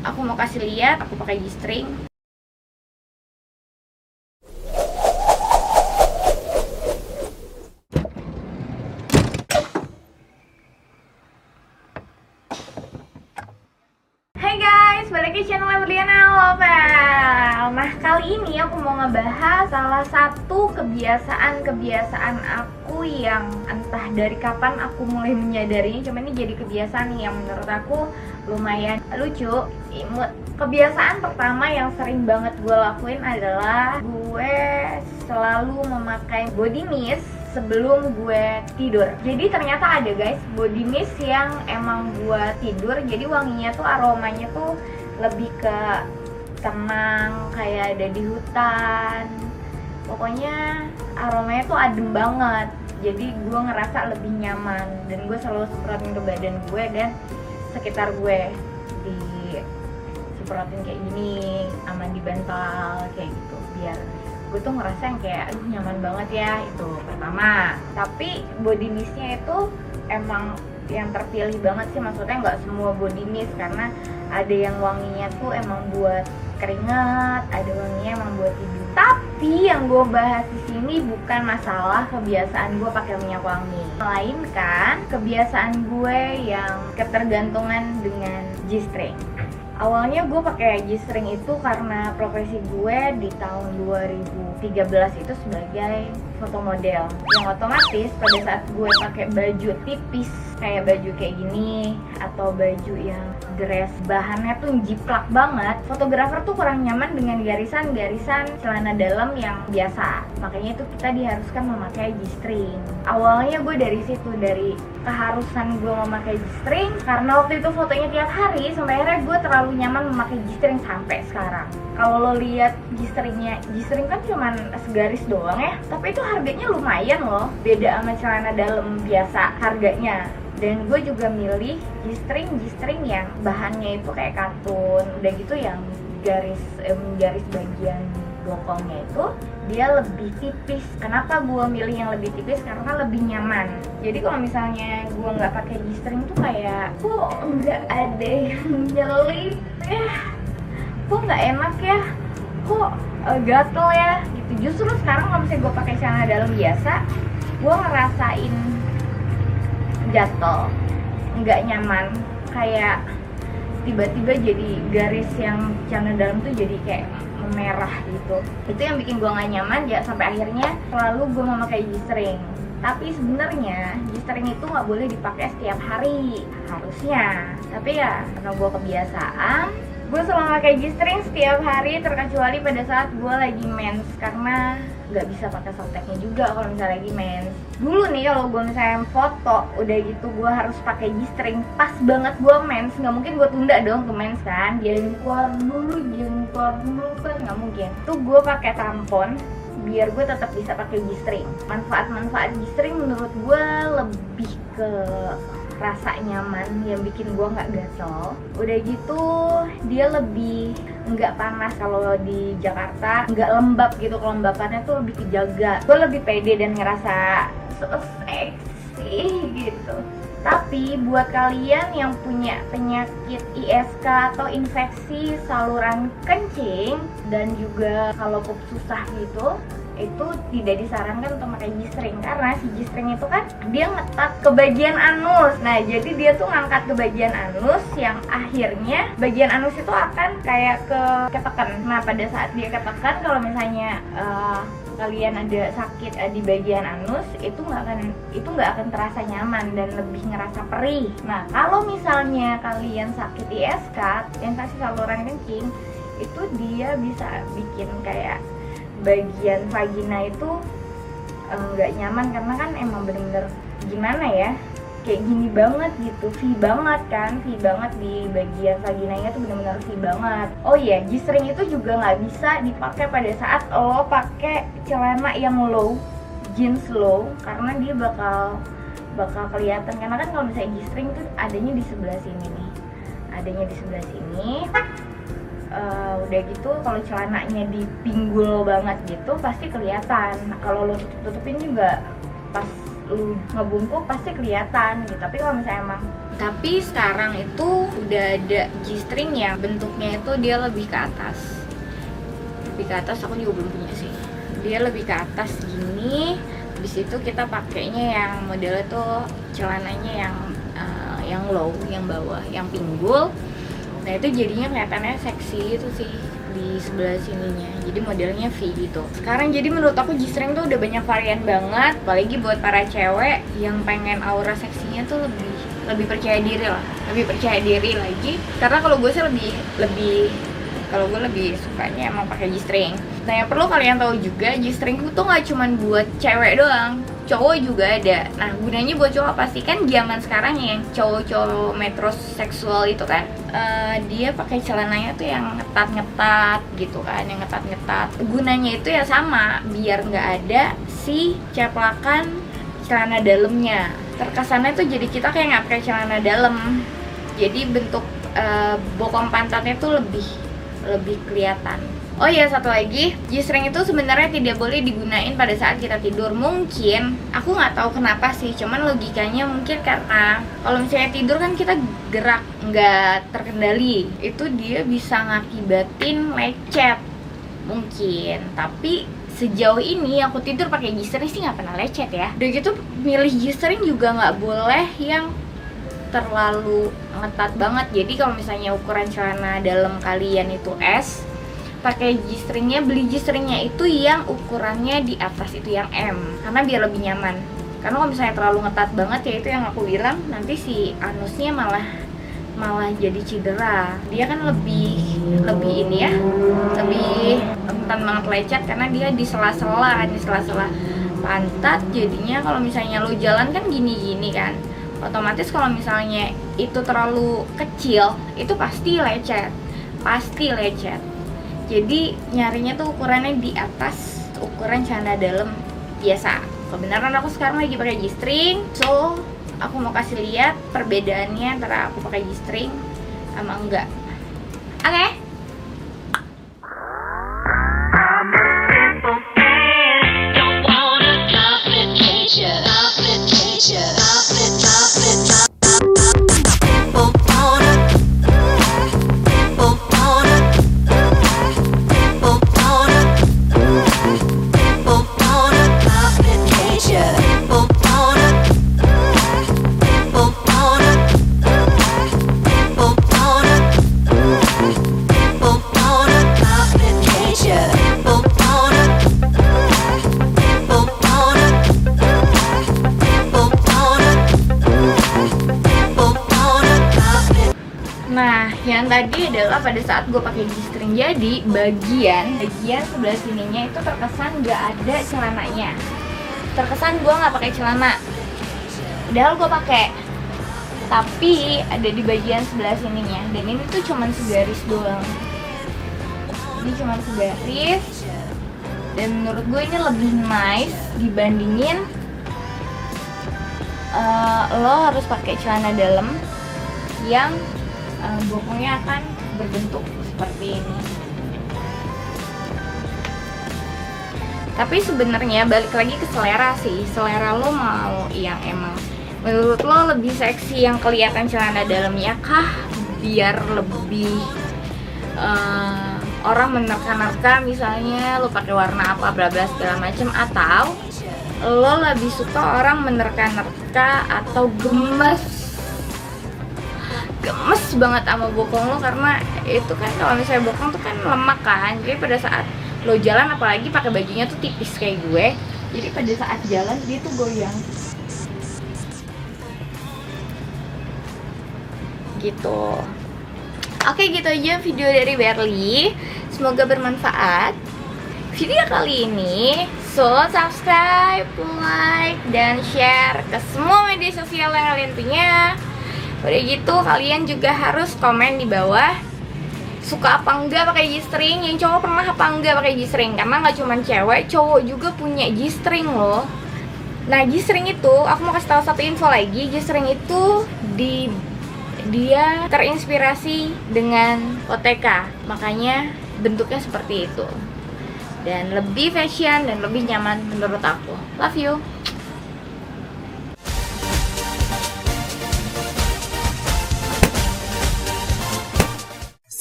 aku mau kasih lihat aku pakai G-string. Hai guys, balik ke channel Berliana Novel. Nah, kali ini aku mau ngebahas salah satu kebiasaan aku yang entah dari kapan aku mulai menyadarinya, cuma ini jadi kebiasaan yang menurut aku lumayan lucu, imut. Kebiasaan pertama yang sering banget gue lakuin adalah gue selalu memakai body mist sebelum gue tidur. Jadi ternyata ada guys body mist yang emang buat tidur. Jadi wanginya tuh, aromanya tuh lebih ke tenang, kayak ada di hutan. Pokoknya aromanya tuh adem banget. Jadi gue ngerasa lebih nyaman dan gue selalu semprotin ke badan gue dan sekitar gue, di semprotin kayak gini, aman di bantal kayak gitu, biar gue tuh ngerasa yang kayak aduh nyaman banget ya. Itu pertama. Tapi body mistnya itu emang yang terpilih banget sih, maksudnya nggak semua body mist, karena ada yang wanginya tuh emang buat keringat, ada wanginya emang buat tidur. Tapi yang gue bahas di sini bukan masalah kebiasaan gue pakai minyak wangi, melainkan kebiasaan gue yang ketergantungan dengan G-string. Awalnya gue pakai G-string itu karena profesi gue di tahun 2013 itu sebagai foto model, yang otomatis pada saat gue pakai baju tipis kayak baju kayak gini atau baju yang dress bahannya tuh jiplak banget, fotografer tuh kurang nyaman dengan garisan-garisan celana dalam yang biasa. Makanya itu kita diharuskan memakai G-string. Awalnya gue dari situ, dari keharusan gue memakai G-string karena waktu itu fotonya tiap hari, sampai akhirnya gue terlalu nyaman memakai G-string sampai sekarang. Kalau lo lihat G-stringnya, G-string kan cuman segaris doang ya, tapi itu harganya lumayan loh, beda sama celana dalam biasa harganya. Dan gue juga milih G-string yang bahannya itu kayak katun, udah gitu yang garis bagian bokongnya itu dia lebih tipis. Kenapa gue milih yang lebih tipis? Karena lebih nyaman. Jadi kalau misalnya gue nggak pakai G-string tuh kayak kok nggak ada yang nyelip ya, kok nggak enak ya, kok gatel ya gitu. Justru sekarang kalau misalnya gue pakai celana dalam biasa, gue ngerasain gatel, nggak nyaman, kayak tiba-tiba jadi garis yang celana dalam tuh jadi kayak merah gitu. Itu yang bikin gue nggak nyaman ya, sampai akhirnya selalu gue memakai G-string. Tapi sebenarnya G-string itu nggak boleh dipakai setiap hari harusnya, tapi ya karena gue kebiasaan, gue selalu pakai G-string setiap hari, terkecuali pada saat gue lagi mens, karena nggak bisa pakai softteknya juga kalau misalnya lagi mens. Dulu nih kalau gue misalnya foto udah gitu gue harus pakai G-string pas banget gue mens, nggak mungkin gue tunda dong ke mens kan, keluar dulu kan nggak mungkin. Tuh gue pakai tampon biar gue tetap bisa pakai G-string. Manfaat G-string menurut gue lebih ke rasa nyaman yang bikin gue nggak gatel. Udah gitu dia lebih nggak panas. Kalau di Jakarta nggak lembab gitu, kelembapannya tuh lebih kejaga. Gue lebih pede dan ngerasa so seksi gitu. Tapi buat kalian yang punya penyakit ISK atau infeksi saluran kencing dan juga kalau pup susah gitu, itu tidak disarankan untuk pakai G-string, karena si G-string itu kan dia ngetat ke bagian anus. Nah jadi dia tuh ngangkat ke bagian anus, yang akhirnya bagian anus itu akan kayak ketekan. Nah pada saat dia ketekan, kalau misalnya kalian ada sakit di bagian anus, itu nggak akan terasa nyaman dan lebih ngerasa perih. Nah kalau misalnya kalian sakit ISK, infeksi saluran kencing, itu dia bisa bikin kayak bagian vagina itu nggak nyaman, karena kan emang bener-bener gimana ya, kayak gini banget gitu, V banget kan, V banget di bagian vaginanya tuh bener-bener V banget. Oh iya, G-string itu juga nggak bisa dipakai pada saat lo pakai celana yang low, jeans low, karena dia bakal kelihatan. Karena kan kalau misalnya G-string tuh adanya di sebelah sini nih, adanya di sebelah sini. Udah gitu kalau celananya dipinggul banget gitu pasti kelihatan. Nah, kalau lo tutupin juga pas lu ngebungkuk pasti kelihatan gitu. Tapi kalau misalnya emang Tapi sekarang itu udah ada G-string ya, bentuknya itu dia lebih ke atas. Lebih ke atas, aku juga belum punya sih. Dia lebih ke atas gini. Di situ kita pakainya yang modelnya tuh celananya yang low, yang bawah, yang pinggul. Nah itu jadinya kelihatannya seksi gitu sih di sebelah sininya. Jadi modelnya V gitu. Sekarang jadi menurut aku G-string tuh udah banyak varian banget. Apalagi buat para cewek yang pengen aura seksinya tuh lebih percaya diri lah. Lebih percaya diri lagi. Karena kalau gue sih kalau gue lebih sukanya emang pakai G-string. Nah yang perlu kalian tahu juga, G-string itu nggak cuma buat cewek doang, cowok juga ada. Nah gunanya buat cowok pasti kan zaman sekarang yang cowok-cowok metroseksual itu kan, dia pakai celananya tuh yang ngetat-ngetat gitu kan, yang ngetat-ngetat. Gunanya itu ya sama, biar nggak ada si ceplakan celana dalamnya. Terkesannya tuh jadi kita kayak nggak pakai celana dalam. Jadi bentuk bokong pantatnya tuh lebih kelihatan. Oh iya, satu lagi, G-string itu sebenarnya tidak boleh digunain pada saat kita tidur. Mungkin, aku nggak tahu kenapa sih, cuman logikanya mungkin karena kalau misalnya tidur kan kita gerak nggak terkendali, itu dia bisa ngakibatin lecet mungkin. Tapi sejauh ini aku tidur pakai G-string sih nggak pernah lecet ya. Udah gitu milih G-string juga nggak boleh yang terlalu ngetat banget. Jadi kalau misalnya ukuran celana dalam kalian itu S, pakai G-stringnya, beli G-stringnya itu yang ukurannya di atas, itu yang M, karena biar lebih nyaman. Karena kalau misalnya terlalu ngetat banget ya itu yang aku bilang, nanti si anusnya malah jadi cedera. Dia kan lebih ini ya, lebih rentan banget lecet karena dia di sela-sela pantat. Jadinya kalau misalnya lo jalan kan gini-gini kan, otomatis kalau misalnya itu terlalu kecil itu pasti lecet. Jadi nyarinya tuh ukurannya di atas ukuran celana dalam biasa. Kebenaran aku sekarang lagi pakai G-string, so aku mau kasih lihat perbedaannya antara aku pakai G-string sama enggak. Oke? Nah, yang tadi adalah pada saat gue pakai G-string, jadi bagian sebelah sininya itu terkesan nggak ada celananya. Terkesan gue nggak pakai celana, padahal gue pakai. Tapi ada di bagian sebelah sininya, dan ini tuh cuman segaris doang. Ini cuman segaris, dan menurut gue ini lebih nice dibandingin lo harus pakai celana dalam yang bokongnya akan berbentuk seperti ini. Tapi sebenarnya balik lagi ke selera sih. Selera lo mau yang emang menurut lo lebih seksi yang kelihatan celana dalamnya kah, biar lebih orang menerka-nerka misalnya lo pakai warna apa bla bla segala macem, atau lo lebih suka orang menerka-nerka atau gemes banget sama bokong lo, karena itu kan kalau misalnya bokong tuh kan lemak kan, jadi pada saat lo jalan, apalagi pakai bajunya tuh tipis kayak gue, jadi pada saat jalan dia tuh goyang gitu. Oke, gitu aja video dari Berly, semoga bermanfaat video kali ini. So subscribe, like, dan share ke semua media sosial yang kalian punya. Udah gitu kalian juga harus komen di bawah suka apa enggak pakai G-string, yang cowok pernah apa enggak pakai G-string, karena nggak cuma cewek, cowok juga punya G-string loh. Nah G-string itu, aku mau kasih tahu satu info lagi, G-string itu dia terinspirasi dengan OTK, makanya bentuknya seperti itu, dan lebih fashion dan lebih nyaman menurut aku. Love you.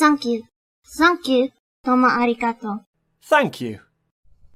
Thank you. Thank you. Tomo arigato. Thank you.